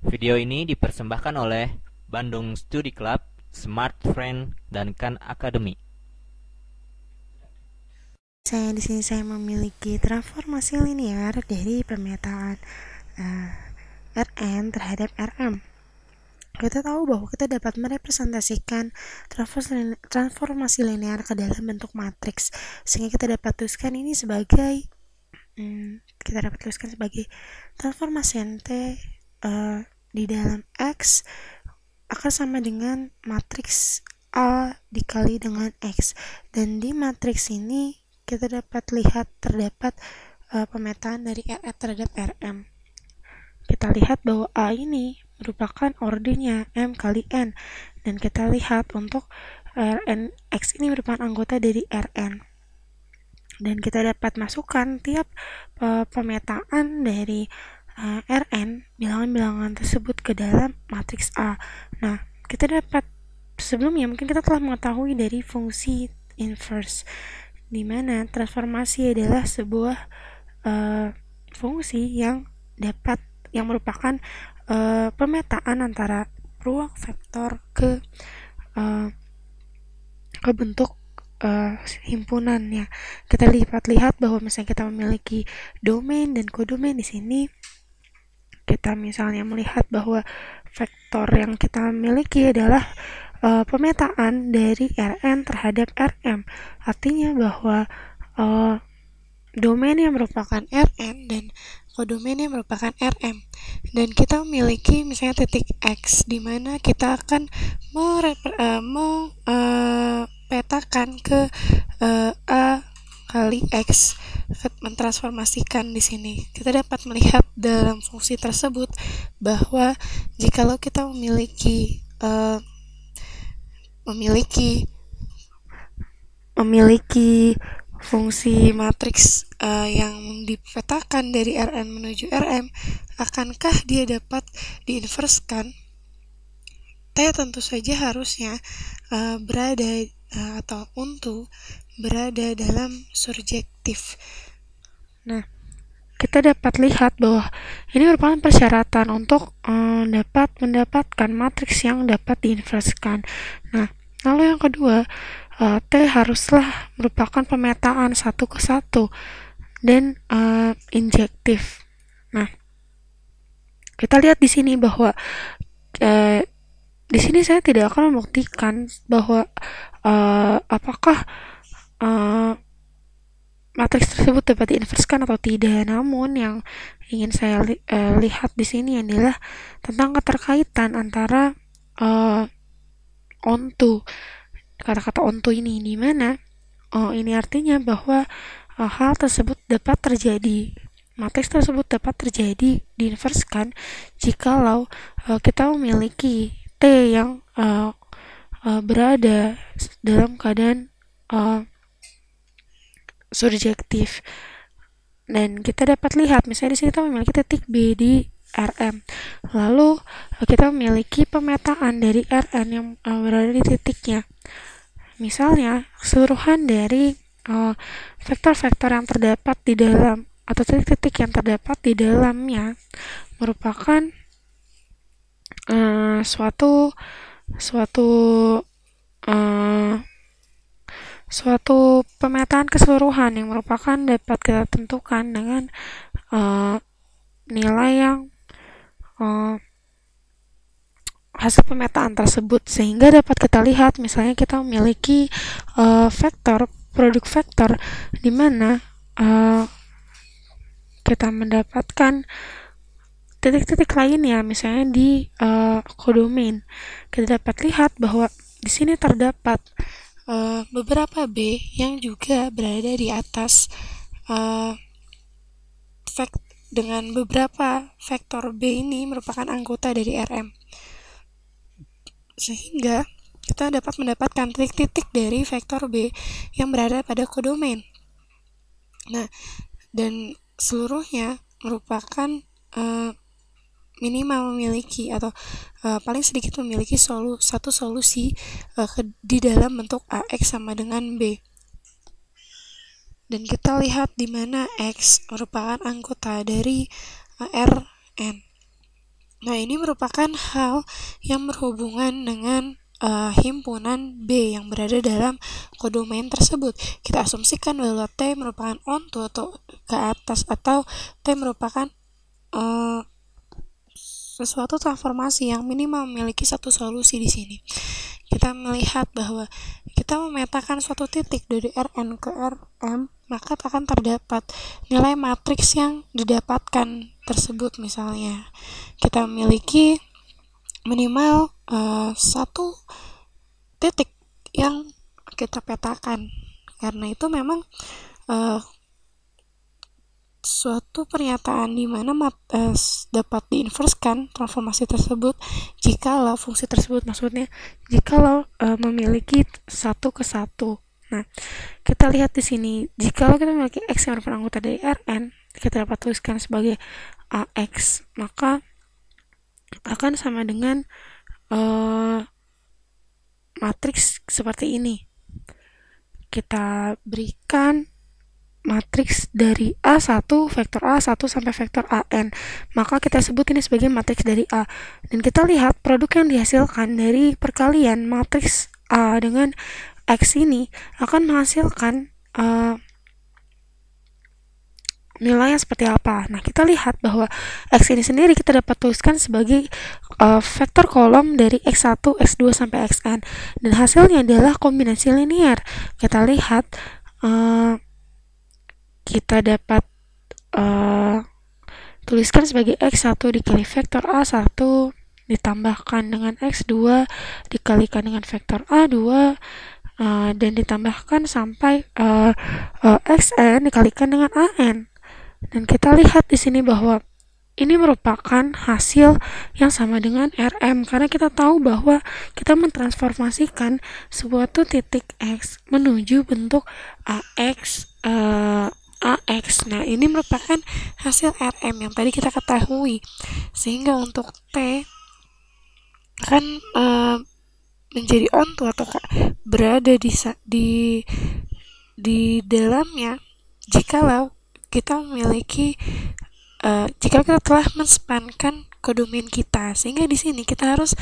Video ini dipersembahkan oleh Bandung Studi Club, Smart Friend, dan Khan Academy. Di sini saya memiliki transformasi linear dari pemetaan Rn terhadap Rm. Kita tahu bahwa kita dapat merepresentasikan transformasi linear ke dalam bentuk matriks, sehingga kita dapat tuliskan ini sebagai transformasi T di dalam X akan sama dengan matriks A dikali dengan X, dan di matriks ini kita dapat lihat terdapat pemetaan dari Rn terhadap Rm. Kita lihat bahwa A ini merupakan ordernya M kali N, dan kita lihat untuk Rn X ini merupakan anggota dari Rn, dan kita dapat masukkan tiap pemetaan dari Rn bilangan-bilangan tersebut ke dalam matriks A. Nah, kita dapat sebelumnya mungkin kita telah mengetahui dari fungsi inverse, di mana transformasi adalah sebuah fungsi yang merupakan pemetaan antara ruang vektor ke bentuk himpunannya. Kita lihat bahwa misalnya kita memiliki domain dan kodomain di sini, kita misalnya melihat bahwa vektor yang kita miliki adalah pemetaan dari Rn terhadap Rm. Artinya bahwa domain yang merupakan Rn dan kodomain yang merupakan Rm, dan kita memiliki misalnya titik X di mana kita akan petakan ke A kali X, mentransformasikan di sini. Kita dapat melihat dalam fungsi tersebut bahwa jikalau kita memiliki fungsi matriks yang dipetakan dari Rn menuju Rm, akankah dia dapat diinverskan? T tentu saja harusnya berada atau berada dalam surjektif. Nah, kita dapat lihat bahwa ini merupakan persyaratan untuk dapat mendapatkan matriks yang dapat diinverskan. Nah, lalu yang kedua, T haruslah merupakan pemetaan satu ke satu dan injektif. Nah, kita lihat di sini bahwa di sini saya tidak akan membuktikan bahwa apakah matriks tersebut dapat diinverskan atau tidak. Namun yang ingin saya lihat di sini adalah tentang keterkaitan antara onto, kata-kata onto ini, di mana ini artinya bahwa hal tersebut dapat terjadi, matriks tersebut dapat terjadi diinverskan jikalau kita memiliki T yang berada dalam keadaan surjektif. Dan kita dapat lihat misalnya di sini kita memiliki titik B di Rm, lalu kita memiliki pemetaan dari Rn yang berada di titiknya. Misalnya keseluruhan dari vektor-vektor yang terdapat di dalam atau titik-titik yang terdapat di dalamnya merupakan suatu pemetaan keseluruhan yang merupakan dapat kita tentukan dengan nilai yang hasil pemetaan tersebut, sehingga dapat kita lihat misalnya kita memiliki produk vektor di mana kita mendapatkan titik-titik lainnya misalnya di kodomain. Kita dapat lihat bahwa di sini terdapat beberapa B yang juga berada di atas dengan beberapa vektor B ini merupakan anggota dari Rm, sehingga kita dapat mendapatkan titik-titik dari vektor B yang berada pada kodomain. Nah, dan seluruhnya merupakan minimal memiliki atau paling sedikit memiliki satu solusi di dalam bentuk AX sama dengan B. Dan kita lihat di mana X merupakan anggota dari Rn. Nah, ini merupakan hal yang berhubungan dengan himpunan B yang berada dalam kodomain tersebut. Kita asumsikan bahwa T merupakan onto atau ke atas, atau T merupakan sesuatu transformasi yang minimal memiliki satu solusi di sini. Kita melihat bahwa kita memetakan suatu titik dari Rn ke Rm, maka akan terdapat nilai matriks yang didapatkan tersebut. Misalnya kita memiliki minimal satu titik yang kita petakan, karena itu memang suatu pernyataan di mana dapat diinverskan transformasi tersebut jikalau fungsi tersebut, maksudnya jikalau memiliki satu ke satu. Nah, kita lihat di sini, jikalau kita memiliki x yang merupakan anggota dari Rn, kita dapat tuliskan sebagai AX, maka akan sama dengan matriks seperti ini. Kita berikan matriks dari A1, vektor A1 sampai vektor AN, maka kita sebut ini sebagai matriks dari A. Dan kita lihat produk yang dihasilkan dari perkalian matriks A dengan X ini akan menghasilkan nilai yang seperti apa. Nah, kita lihat bahwa X ini sendiri kita dapat tuliskan sebagai vektor kolom dari X1, X2 sampai Xn, dan hasilnya adalah kombinasi linear. Kita lihat kita dapat tuliskan sebagai X1 dikali vektor A1 ditambahkan dengan X2 dikalikan dengan vektor A2 dan ditambahkan sampai Xn dikalikan dengan An. Dan kita lihat di sini bahwa ini merupakan hasil yang sama dengan Rm, karena kita tahu bahwa kita mentransformasikan suatu titik X menuju bentuk AX. Nah, ini merupakan hasil Rm yang tadi kita ketahui, sehingga untuk T akan menjadi onto atau berada di dalamnya jikalau kita memiliki jika kita telah menspankan kodomain kita, sehingga di sini kita harus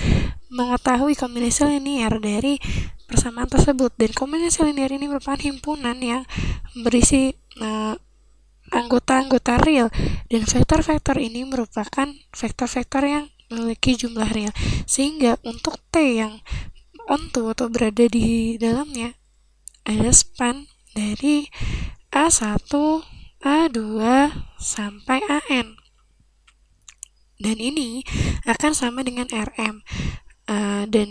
mengetahui kombinasi linear dari persamaan tersebut. Dan kombinasi linear ini merupakan himpunan yang berisi anggota-anggota real, dan vektor-vektor ini merupakan vektor-vektor yang memiliki jumlah real, sehingga untuk T yang onto atau berada di dalamnya ada span dari A1, A2 sampai AN, dan ini akan sama dengan Rm, dan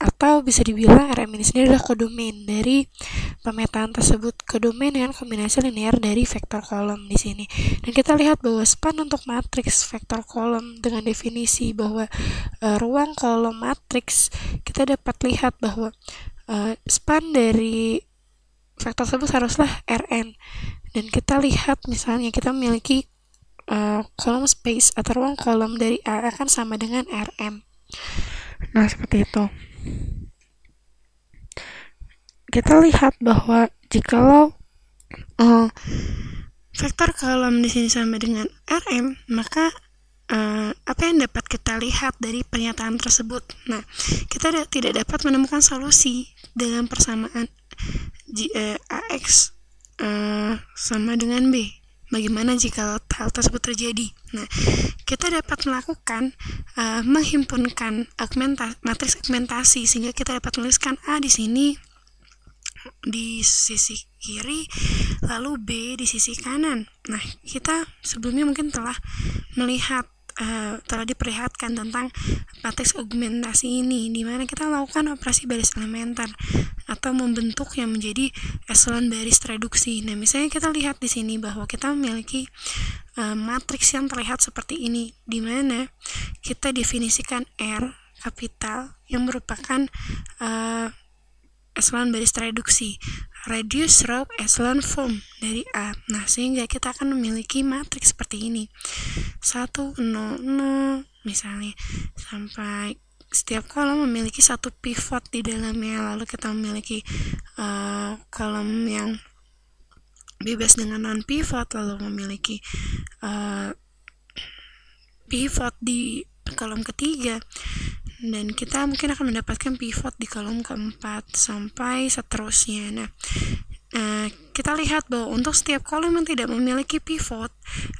atau bisa dibilang Rm ini sendiri adalah kodomain dari pemetaan tersebut, kodomain dengan kombinasi linear dari vektor kolom di sini. Dan kita lihat bahwa span untuk matriks vektor kolom dengan definisi bahwa ruang kolom matriks, kita dapat lihat bahwa span dari vektor tersebut haruslah Rn. Dan kita lihat misalnya kita memiliki kolom space atau ruang kolom dari A akan sama dengan Rm. Nah, seperti itu. Kita lihat bahwa jikalau vektor kolom di sini sama dengan Rm, maka apa yang dapat kita lihat dari pernyataan tersebut? Nah, kita tidak dapat menemukan solusi dalam persamaan AX sama dengan B. Bagaimana jika hal tersebut terjadi? Nah, kita dapat melakukan menghimpunkan matriks augmentasi, sehingga kita dapat menuliskan A di sini di sisi kiri, lalu B di sisi kanan. Nah, kita sebelumnya mungkin telah melihat telah diperlihatkan tentang matriks augmentasi ini, di mana kita melakukan operasi baris elementer atau membentuk yang menjadi eselon baris reduksi. Nah, misalnya kita lihat di sini bahwa kita memiliki matriks yang terlihat seperti ini, di mana kita definisikan R kapital yang merupakan eselon baris reduksi, reduce row echelon form dari A. Nah, sehingga kita akan memiliki matriks seperti ini, 1, 0, 0 misalnya, sampai setiap kolom memiliki satu pivot di dalamnya. Lalu kita memiliki kolom yang bebas dengan non pivot, lalu memiliki pivot di kolom ketiga, dan kita mungkin akan mendapatkan pivot di kolom keempat sampai seterusnya. Nah, kita lihat bahwa untuk setiap kolom yang tidak memiliki pivot,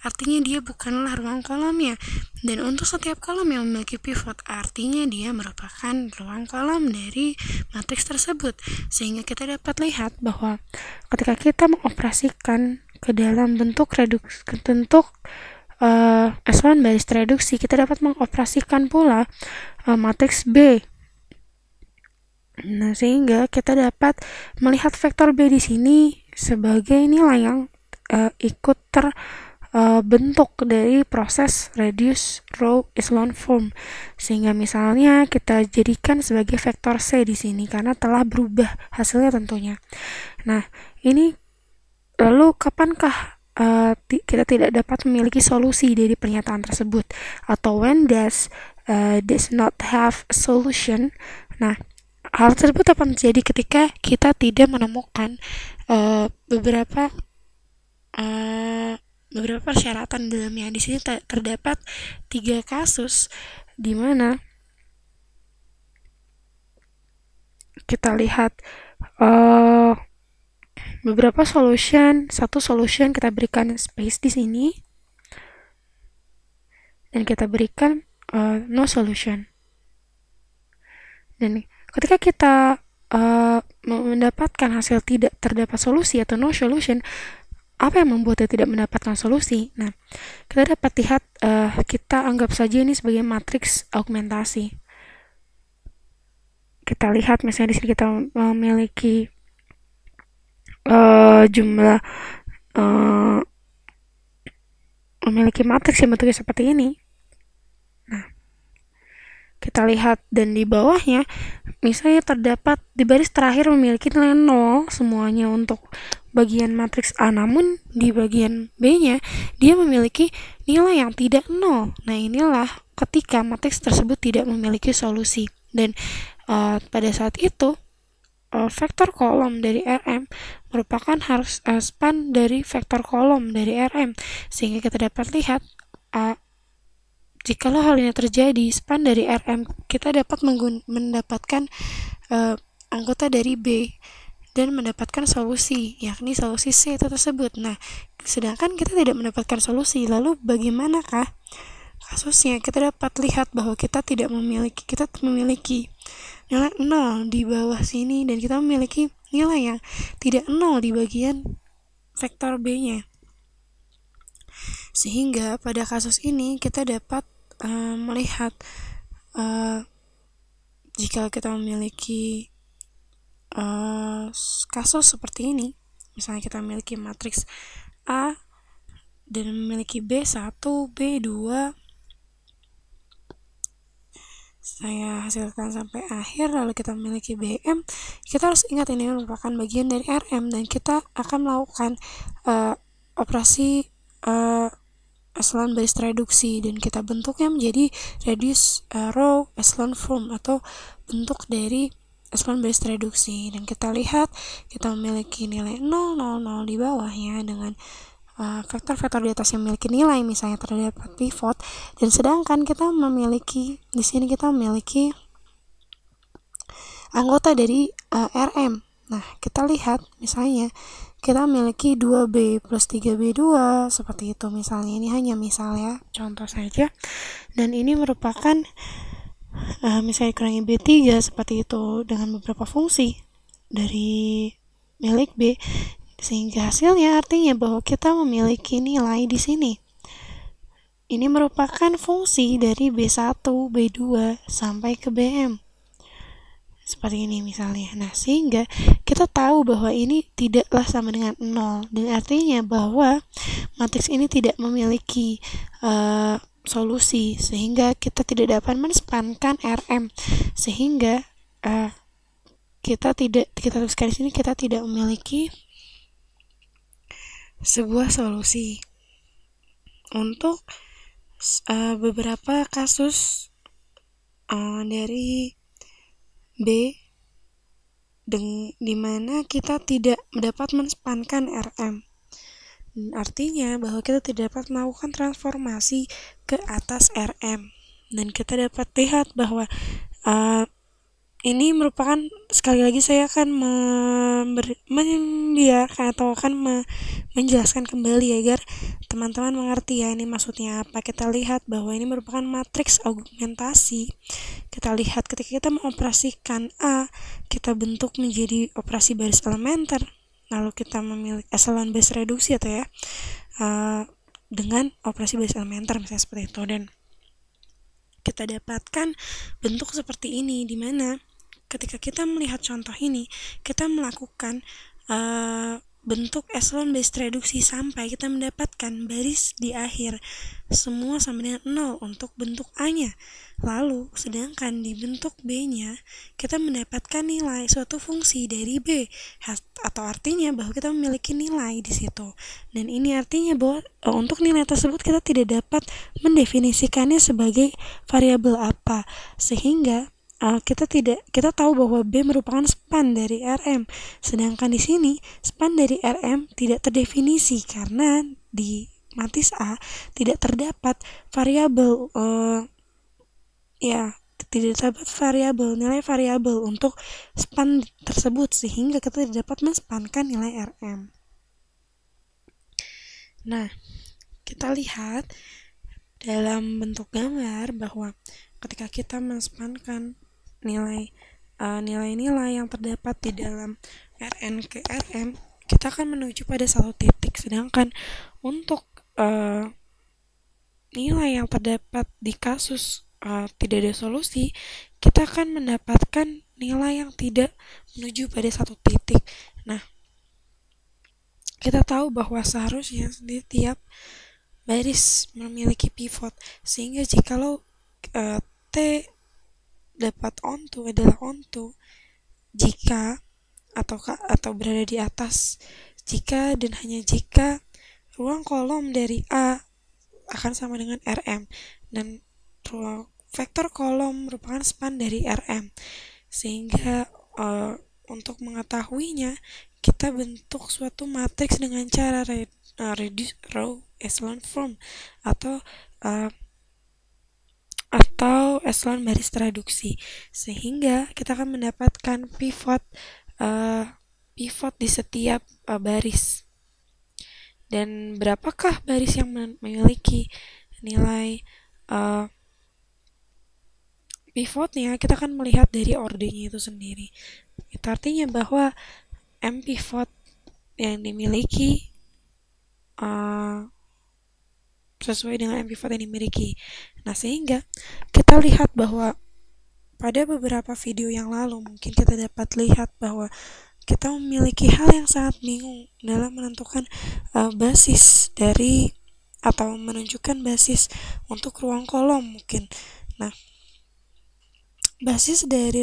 artinya dia bukanlah ruang kolomnya. Dan untuk setiap kolom yang memiliki pivot, artinya dia merupakan ruang kolom dari matriks tersebut. Sehingga kita dapat lihat bahwa ketika kita mengoperasikan ke dalam bentuk echelon baris reduksi, kita dapat mengoperasikan pula matriks B. Nah, sehingga kita dapat melihat vektor B di sini sebagai nilai yang ikut terbentuk dari proses reduce row echelon form. Sehingga misalnya kita jadikan sebagai vektor C di sini karena telah berubah hasilnya tentunya. Nah, ini lalu kapankah kita tidak dapat memiliki solusi dari pernyataan tersebut, atau when does not have a solution? Nah, hal tersebut akan terjadi ketika kita tidak menemukan beberapa persyaratan dalamnya. Di sini terdapat 3 kasus di mana kita lihat beberapa solution. Satu solution kita berikan space di sini dan kita berikan no solution. Dan ketika kita mendapatkan hasil tidak terdapat solusi atau no solution, apa yang membuatnya tidak mendapatkan solusi? Nah, kita dapat lihat, kita anggap saja ini sebagai matriks augmentasi. Kita lihat misalnya di sini kita memiliki memiliki matriks yang bentuknya seperti ini. Nah, kita lihat, dan di bawahnya misalnya terdapat di baris terakhir memiliki nilai 0 semuanya untuk bagian matriks A, namun di bagian B-nya dia memiliki nilai yang tidak 0. Nah, inilah ketika matriks tersebut tidak memiliki solusi. Dan pada saat itu vektor kolom dari Rm merupakan harus span dari vektor kolom dari Rm, sehingga kita dapat lihat jikalau hal ini terjadi, span dari Rm kita dapat mendapatkan anggota dari B dan mendapatkan solusi, yakni solusi C itu tersebut. Nah, sedangkan kita tidak mendapatkan solusi, lalu bagaimanakah kasusnya? Kita dapat lihat bahwa kita memiliki nilai 0 di bawah sini, dan kita memiliki nilai yang tidak 0 di bagian vektor B-nya. Sehingga pada kasus ini kita dapat melihat jika kita memiliki kasus seperti ini, misalnya kita memiliki matriks A dan memiliki B1, B2, saya hasilkan sampai akhir, lalu kita memiliki BM, kita harus ingat ini merupakan bagian dari RM, dan kita akan melakukan operasi echelon baris reduksi, dan kita bentuknya menjadi reduce row echelon form atau bentuk dari echelon baris reduksi. Dan kita lihat kita memiliki nilai 0, 0, 0 di bawahnya dengan vektor-vektor di atas yang memiliki nilai misalnya terdapat pivot, dan sedangkan kita memiliki di sini kita memiliki anggota dari RM. Nah, kita lihat misalnya kita memiliki 2B plus 3B2 seperti itu misalnya. Ini hanya misal ya, contoh saja. Dan ini merupakan misalnya kurangi B3 seperti itu dengan beberapa fungsi dari milik B, sehingga hasilnya artinya bahwa kita memiliki nilai di sini. Ini merupakan fungsi dari B1, B2 sampai ke BM. Seperti ini misalnya. Nah, sehingga kita tahu bahwa ini tidaklah sama dengan 0, dan artinya bahwa matriks ini tidak memiliki solusi, sehingga kita tidak dapat menspankan RM, sehingga kita tuliskan di sini kita tidak memiliki sebuah solusi. Untuk beberapa kasus dari B di mana kita tidak dapat menspankan RM. Artinya bahwa kita tidak dapat melakukan transformasi ke atas RM. Dan kita dapat lihat bahwa ini merupakan, sekali lagi saya akan membiarkan atau akan menjelaskan kembali agar teman-teman mengerti ya ini maksudnya apa. Kita lihat bahwa ini merupakan matriks augmentasi. Kita lihat ketika kita mengoperasikan A, kita bentuk menjadi operasi baris elementer, lalu kita memiliki echelon baris reduksi atau ya dengan operasi baris elementer misalnya seperti itu, dan kita dapatkan bentuk seperti ini, di mana ketika kita melihat contoh ini, kita melakukan bentuk echelon baris reduksi sampai kita mendapatkan baris di akhir semua sama dengan 0 untuk bentuk A-nya. Lalu, sedangkan di bentuk B-nya, kita mendapatkan nilai suatu fungsi dari B, atau artinya bahwa kita memiliki nilai di situ. Dan ini artinya bahwa untuk nilai tersebut kita tidak dapat mendefinisikannya sebagai variabel apa, sehingga kita tahu bahwa B merupakan span dari RM, sedangkan di sini span dari RM tidak terdefinisi karena di matris A tidak terdapat variabel nilai variabel untuk span tersebut, sehingga kita tidak dapat menspankan nilai RM. Nah, kita lihat dalam bentuk gambar bahwa ketika kita menspankan nilai-nilai yang terdapat di dalam Rn ke Rm, kita akan menuju pada satu titik. Sedangkan untuk nilai yang terdapat di kasus tidak ada solusi, kita akan mendapatkan nilai yang tidak menuju pada satu titik. Nah, kita tahu bahwa seharusnya di tiap baris memiliki pivot, sehingga jikalau T dapat onto adalah onto jika atau berada di atas jika dan hanya jika ruang kolom dari A akan sama dengan RM dan vektor kolom merupakan span dari RM, sehingga untuk mengetahuinya kita bentuk suatu matriks dengan cara reduce row echelon form atau echelon baris reduksi, sehingga kita akan mendapatkan pivot di setiap baris. Dan berapakah baris yang memiliki nilai pivotnya, kita akan melihat dari ordernya itu sendiri. Itu artinya bahwa M pivot yang dimiliki sesuai dengan M pivot yang dimiliki. Nah, sehingga kita lihat bahwa pada beberapa video yang lalu mungkin kita dapat lihat bahwa kita memiliki hal yang sangat bingung dalam menentukan basis dari atau menunjukkan basis untuk ruang kolom mungkin. Nah, basis dari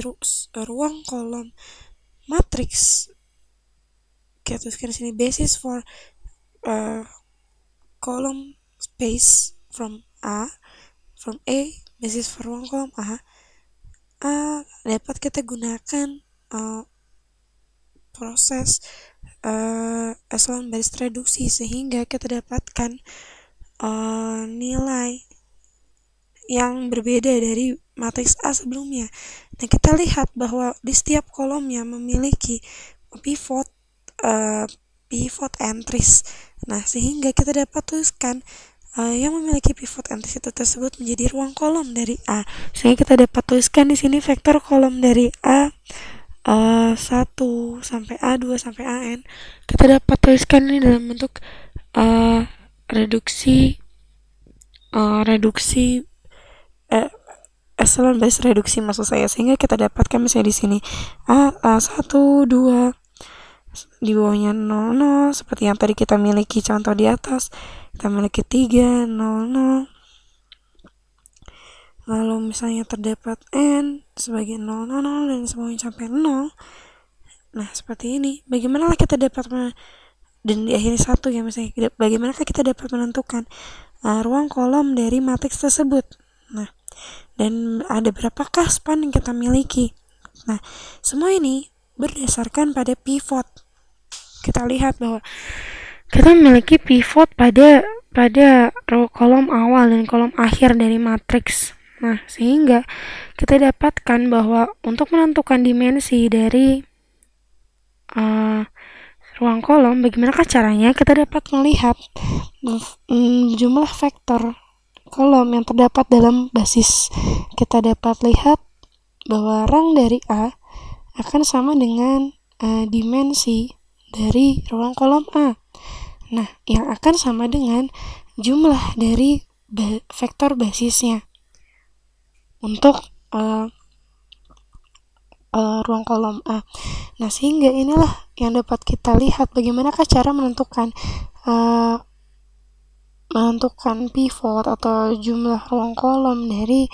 ruang kolom matriks, kita tuliskan di sini basis for column space from A, basis for ruang kolom A dapat kita gunakan proses echelon baris reduksi, sehingga kita dapatkan nilai yang berbeda dari matriks A sebelumnya. Dan kita lihat bahwa di setiap kolomnya memiliki pivot entries. Nah, sehingga kita dapat tuliskan yang memiliki pivot entries itu tersebut menjadi ruang kolom dari A. Sehingga kita dapat tuliskan di sini vektor kolom dari A 1 sampai A2 sampai AN. Kita dapat tuliskan ini dalam bentuk reduksi echelon baris reduksi maksud saya, sehingga kita dapatkan misalnya di sini A1 2 di bawahnya 00 seperti yang tadi kita miliki contoh di atas, kita miliki 3 00, lalu misalnya terdapat N sebagai 000 dan semuanya sampai 0. Nah, seperti ini. Bagaimana kita dapat dan di akhir 1 ya misalnya, bagaimana kita dapat menentukan ruang kolom dari matriks tersebut. Nah, dan ada berapakah span yang kita miliki. Nah, semua ini berdasarkan pada pivot. Kita lihat bahwa kita memiliki pivot pada kolom awal dan kolom akhir dari matriks. Nah, sehingga kita dapatkan bahwa untuk menentukan dimensi dari ruang kolom, bagaimanakah caranya kita dapat melihat jumlah vektor kolom yang terdapat dalam basis. Kita dapat lihat bahwa rang dari A akan sama dengan dimensi dari ruang kolom A. Nah, yang akan sama dengan jumlah dari vektor basisnya untuk ruang kolom A. Nah, sehingga inilah yang dapat kita lihat bagaimanakah cara menentukan pivot atau jumlah ruang kolom dari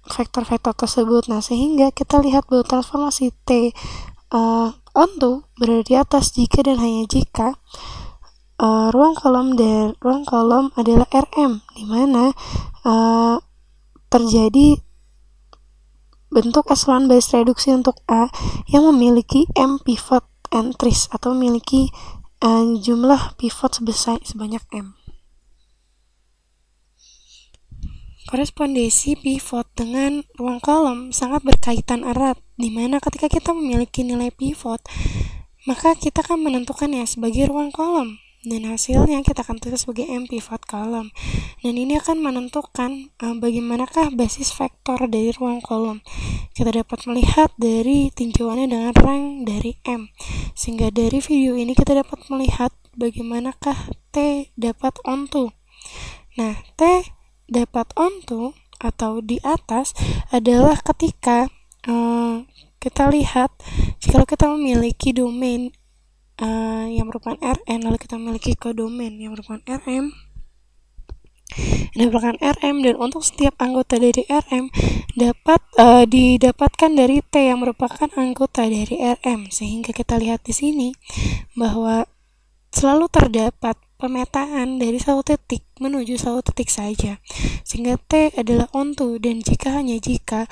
vektor-vektor tersebut. Nah, sehingga kita lihat bahwa transformasi T onto berada di atas jika dan hanya jika ruang kolom adalah Rm, di mana terjadi bentuk echelon baris reduksi untuk A yang memiliki M pivot entries atau memiliki jumlah pivot sebanyak M. Korespondensi pivot dengan ruang kolom sangat berkaitan erat, di mana ketika kita memiliki nilai pivot, maka kita akan menentukannya sebagai ruang kolom, dan hasilnya kita akan tulis sebagai M pivot kolom. Dan ini akan menentukan bagaimanakah basis vektor dari ruang kolom. Kita dapat melihat dari tinjauannya dengan rang dari M, sehingga dari video ini kita dapat melihat bagaimanakah T dapat onto. Nah, T dapat onto atau di atas adalah ketika kita lihat jika kita memiliki domain yang merupakan Rn, lalu kita memiliki kodomain yang merupakan Rm dan untuk setiap anggota dari Rm dapat didapatkan dari T yang merupakan anggota dari Rm, sehingga kita lihat di sini bahwa selalu terdapat pemetaan dari satu titik menuju satu titik saja, sehingga T adalah onto, dan hanya jika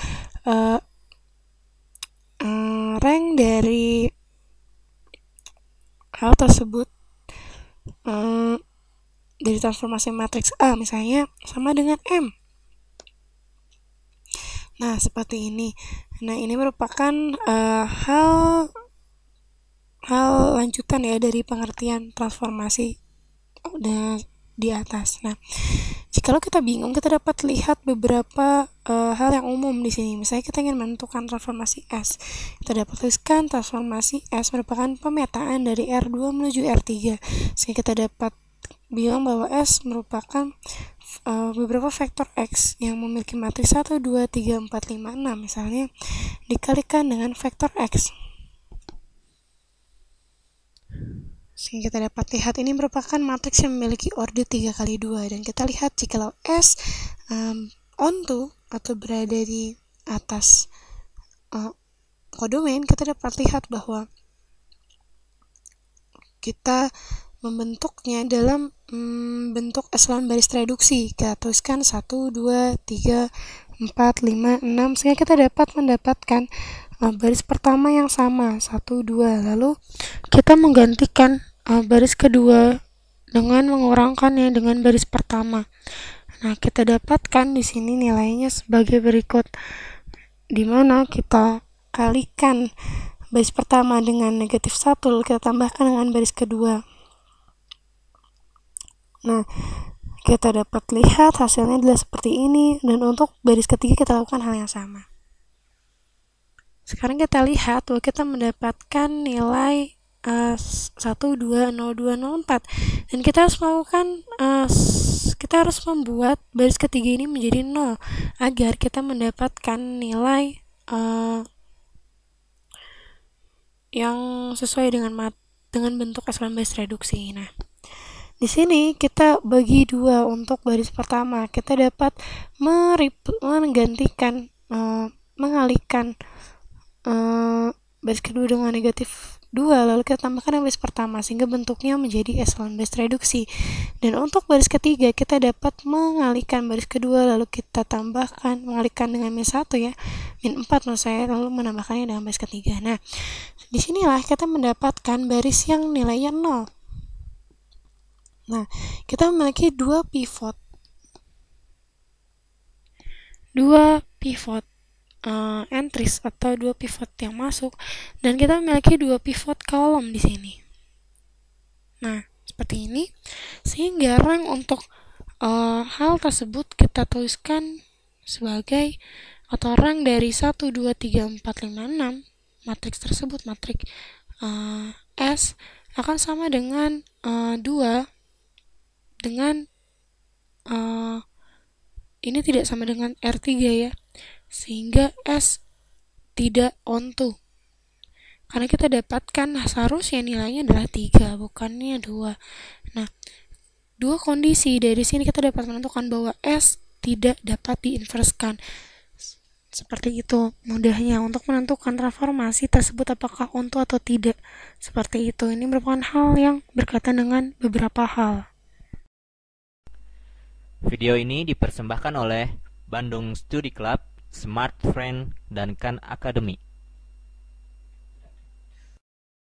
rank dari hal tersebut dari transformasi matriks A misalnya sama dengan M. Nah, seperti ini. Nah, ini merupakan hal lanjutan ya dari pengertian transformasi di atas. Nah, jikalau kita bingung, kita dapat lihat beberapa hal yang umum di sini. Misalnya kita ingin menentukan transformasi S, kita dapat tuliskan transformasi S merupakan pemetaan dari R2 menuju R3, sehingga kita dapat bilang bahwa S merupakan beberapa vektor X yang memiliki matriks 1, 2, 3, 4, 5, 6 misalnya dikalikan dengan vektor X, sehingga kita dapat lihat ini merupakan matriks yang memiliki order 3 kali 2. Dan kita lihat jikalau S onto atau berada di atas kodomain, kita dapat lihat bahwa kita membentuknya dalam bentuk echelon baris reduksi. Kita tuliskan 1, 2, 3, 4, 5, 6 sehingga kita dapat mendapatkan baris pertama yang sama 1, 2. Lalu kita menggantikan baris kedua dengan mengurangkannya dengan baris pertama. Nah, kita dapatkan di sini nilainya sebagai berikut, di mana kita kalikan baris pertama dengan negatif 1, lalu kita tambahkan dengan baris kedua. Nah, kita dapat lihat hasilnya adalah seperti ini, dan untuk baris ketiga kita lakukan hal yang sama. Sekarang kita lihat bahwa kita mendapatkan nilai 1, 2, 0, 2, 0, 4, dan kita harus melakukan kita harus membuat baris ketiga ini menjadi 0 agar kita mendapatkan nilai yang sesuai dengan bentuk echelon baris reduksi. Nah, di sini kita bagi dua. Untuk baris pertama kita dapat menggantikan mengalihkan baris kedua dengan negatif 2, lalu kita tambahkan baris pertama sehingga bentuknya menjadi echelon baris reduksi. Dan untuk baris ketiga kita dapat mengalihkan baris kedua, lalu kita tambahkan mengalihkan dengan min 1 ya, min 4 maksud saya, lalu menambahkannya dengan baris ketiga. Nah, disinilah kita mendapatkan baris yang nilainya 0. Nah, kita memiliki dua pivot entries atau dua pivot yang masuk, dan kita memiliki dua pivot kolom di sini. Nah, seperti ini, sehingga rank untuk hal tersebut kita tuliskan sebagai, atau rank dari 1, 2, 3, 4, 5, 6 matriks tersebut, matriks S akan sama dengan 2 dengan ini tidak sama dengan R3 ya, sehingga S tidak onto, karena kita dapatkan seharusnya nilainya adalah 3 bukannya 2. Nah, dua kondisi dari sini kita dapat menentukan bahwa S tidak dapat diinverskan. Seperti itu mudahnya untuk menentukan transformasi tersebut apakah onto atau tidak. Seperti itu. Ini merupakan hal yang berkaitan dengan beberapa hal. Video ini dipersembahkan oleh Bandung Study Club, Smart Friend, dan Khan Academy.